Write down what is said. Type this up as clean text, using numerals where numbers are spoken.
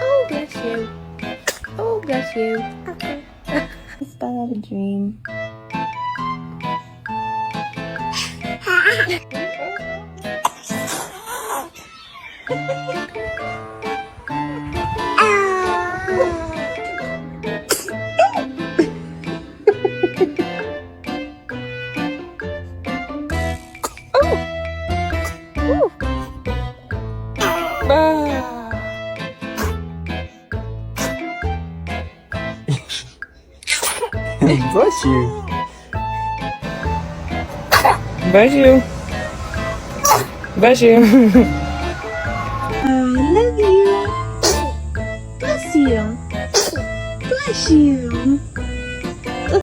Oh, bless you. Oh, bless you. Okay. Just thought I had a dream. Bless you. Bless you. Bless you. I love you. Bless you. Bless you.